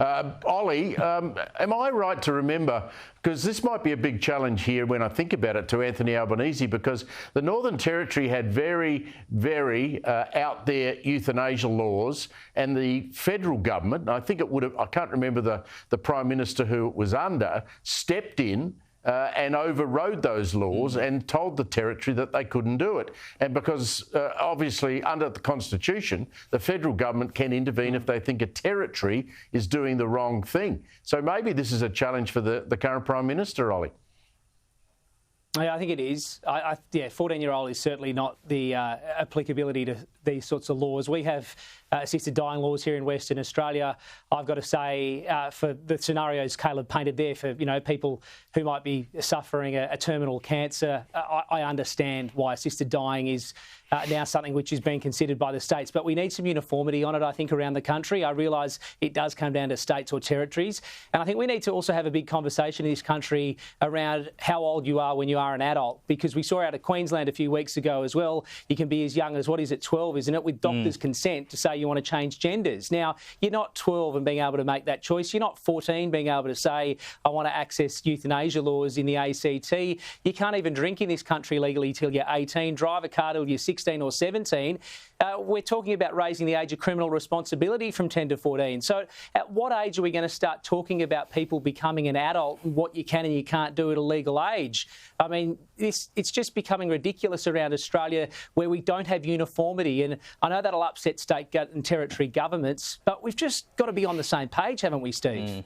Ollie, am I right to remember, because this might be a big challenge here when I think about it, to Anthony Albanese, because the Northern Territory had very out there euthanasia laws, and the federal government, I think it would have, I can't remember the Prime Minister who it was under, stepped in and overrode those laws and told the Territory that they couldn't do it. And because obviously under the Constitution, the federal government can intervene if they think a Territory is doing the wrong thing. So maybe this is a challenge for the current Prime Minister, Ollie. Yeah, I think it is. 14-year-old is certainly not the applicability to these sorts of laws. We have assisted dying laws here in Western Australia. I've got to say, for the scenarios Caleb painted there, for people who might be suffering a terminal cancer, I understand why assisted dying is now something which is being considered by the states. But we need some uniformity on it, I think, around the country. I realise it does come down to states or territories. And I think we need to also have a big conversation in this country around how old you are when you are an adult, because we saw out of Queensland a few weeks ago as well, you can be as young as, 12, isn't it, with doctors' consent to say you want to change genders. Now, you're not 12 and being able to make that choice. You're not 14 being able to say, I want to access euthanasia laws in the ACT. You can't even drink in this country legally till you're 18, drive a car till you're 16 or 17. We're talking about raising the age of criminal responsibility from 10 to 14. So at what age are we going to start talking about people becoming an adult and what you can and you can't do at a legal age? I mean, it's just becoming ridiculous around Australia where we don't have uniformity. And I know that'll upset state and territory governments, but we've just got to be on the same page, haven't we, Steve?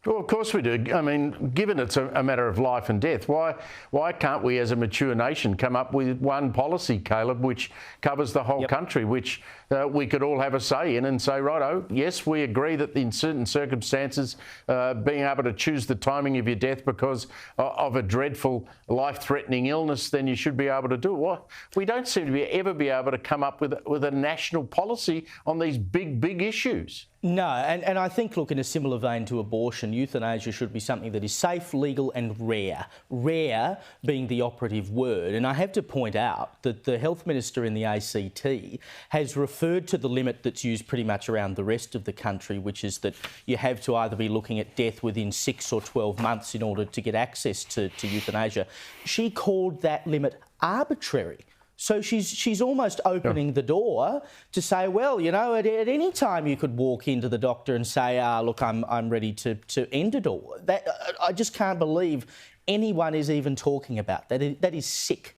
Well, of course we do. I mean, given it's a matter of life and death, why can't we as a mature nation come up with one policy, Caleb, which covers the whole country, which we could all have a say in and say, righto, yes, we agree that in certain circumstances, being able to choose the timing of your death because of a dreadful life-threatening illness, then you should be able to do it. Well, we don't seem to ever be able to come up with a national policy on these big issues. No, and I think, look, in a similar vein to abortion, euthanasia should be something that is safe, legal and rare. Rare being the operative word. And I have to point out that the Health Minister in the ACT has referred to the limit that's used pretty much around the rest of the country, which is that you have to either be looking at death within 6 or 12 months in order to get access to euthanasia. She called that limit arbitrary. So she's almost opening the door to say, well, at any time you could walk into the doctor and say, look, I'm ready to end it all. I just can't believe anyone is even talking about that. That is sick.